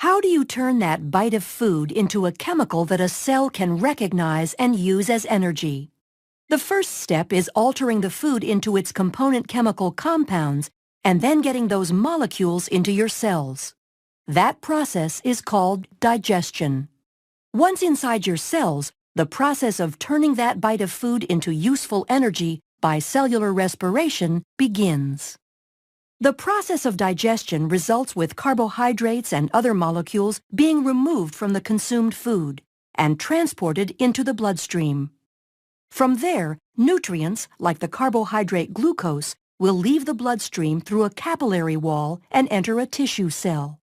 How do you turn that bite of food into a chemical that a cell can recognize and use as energy? The first step is altering the food into its component chemical compounds and then getting those molecules into your cells. That process is called digestion. Once inside your cells, the process of turning that bite of food into useful energy by cellular respiration begins. The process of digestion results with carbohydrates and other molecules being removed from the consumed food and transported into the bloodstream. From there, nutrients, like the carbohydrate glucose, will leave the bloodstream through a capillary wall and enter a tissue cell.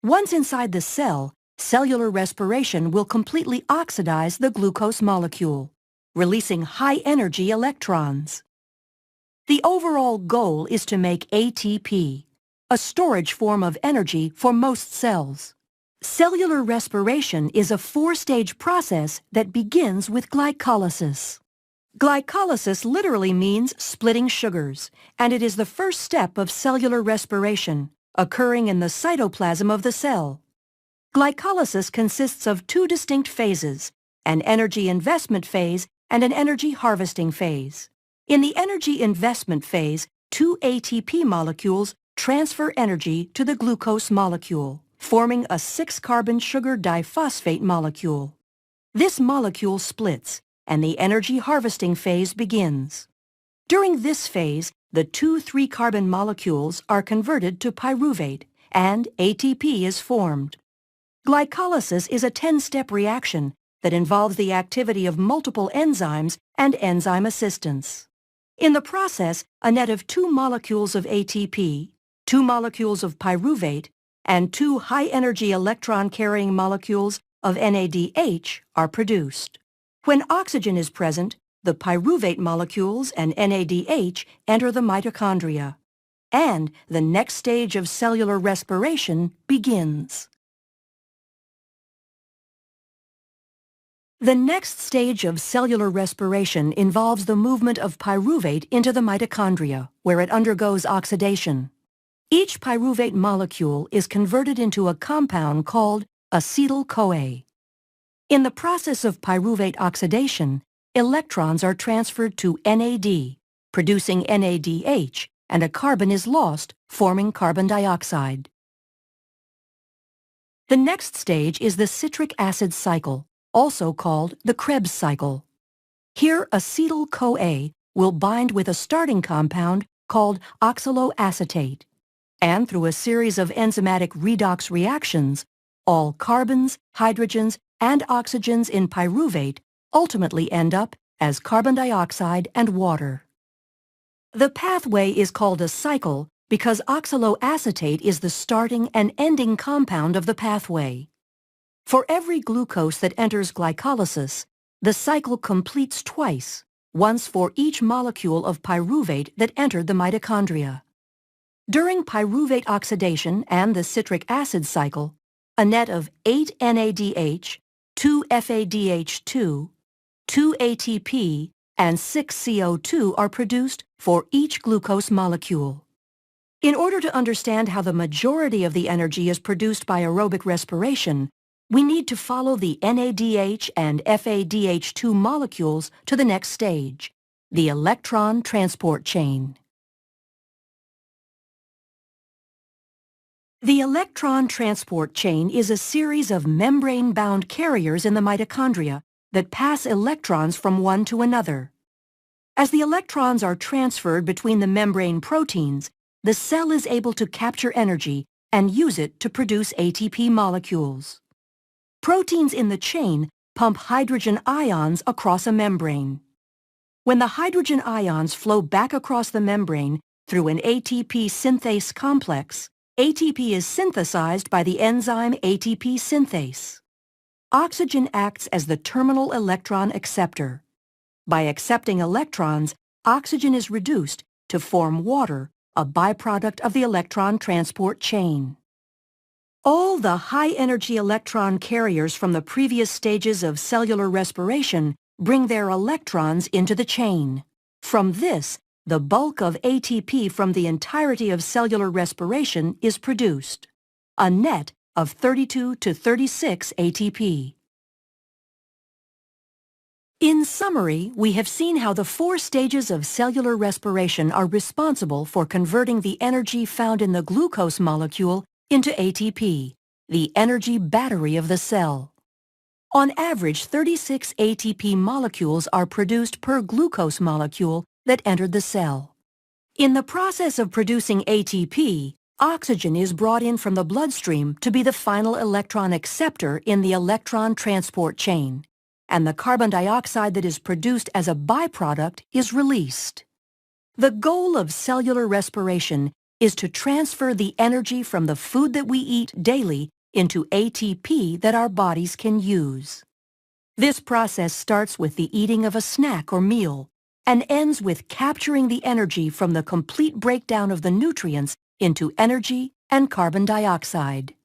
Once inside the cell, cellular respiration will completely oxidize the glucose molecule, releasing high-energy electrons. The overall goal is to make ATP, a storage form of energy for most cells. Cellular respiration is a four-stage process that begins with glycolysis. Glycolysis literally means splitting sugars, and it is the first step of cellular respiration, occurring in the cytoplasm of the cell. Glycolysis consists of two distinct phases, an energy investment phase and an energy harvesting phase. In the energy investment phase, two ATP molecules transfer energy to the glucose molecule, forming a 6-carbon sugar diphosphate molecule. This molecule splits, and the energy harvesting phase begins. During this phase, the two 3-carbon molecules are converted to pyruvate, and ATP is formed. Glycolysis is a 10-step reaction that involves the activity of multiple enzymes and enzyme assistance. In the process, a net of 2 molecules of ATP, 2 molecules of pyruvate, and 2 high-energy electron-carrying molecules of NADH are produced. When oxygen is present, the pyruvate molecules and NADH enter the mitochondria, and the next stage of cellular respiration begins. The next stage of cellular respiration involves the movement of pyruvate into the mitochondria, where it undergoes oxidation. Each pyruvate molecule is converted into a compound called acetyl-CoA. In the process of pyruvate oxidation, electrons are transferred to NAD, producing NADH, and a carbon is lost, forming carbon dioxide. The next stage is the citric acid cycle, also called the Krebs cycle. Here, acetyl-CoA will bind with a starting compound called oxaloacetate, and through a series of enzymatic redox reactions, all carbons, hydrogens, and oxygens in pyruvate ultimately end up as carbon dioxide and water. The pathway is called a cycle because oxaloacetate is the starting and ending compound of the pathway. For every glucose that enters glycolysis, the cycle completes twice, once for each molecule of pyruvate that entered the mitochondria. During pyruvate oxidation and the citric acid cycle, a net of 8 NADH, 2 FADH2, 2 ATP, and 6 CO2 are produced for each glucose molecule. In order to understand how the majority of the energy is produced by aerobic respiration, we need to follow the NADH and FADH2 molecules to the next stage, the electron transport chain. The electron transport chain is a series of membrane-bound carriers in the mitochondria that pass electrons from one to another. As the electrons are transferred between the membrane proteins, the cell is able to capture energy and use it to produce ATP molecules. Proteins in the chain pump hydrogen ions across a membrane. When the hydrogen ions flow back across the membrane through an ATP synthase complex, ATP is synthesized by the enzyme ATP synthase. Oxygen acts as the terminal electron acceptor. By accepting electrons, oxygen is reduced to form water, a byproduct of the electron transport chain. All the high-energy electron carriers from the previous stages of cellular respiration bring their electrons into the chain. From this, the bulk of ATP from the entirety of cellular respiration is produced. A net of 32 to 36 ATP. In summary, we have seen how the 4 stages of cellular respiration are responsible for converting the energy found in the glucose molecule into ATP, the energy battery of the cell. On average, 36 ATP molecules are produced per glucose molecule that entered the cell. In the process of producing ATP, oxygen is brought in from the bloodstream to be the final electron acceptor in the electron transport chain, and the carbon dioxide that is produced as a byproduct is released. The goal of cellular respiration is to transfer the energy from the food that we eat daily into ATP that our bodies can use. This process starts with the eating of a snack or meal and ends with capturing the energy from the complete breakdown of the nutrients into energy and carbon dioxide.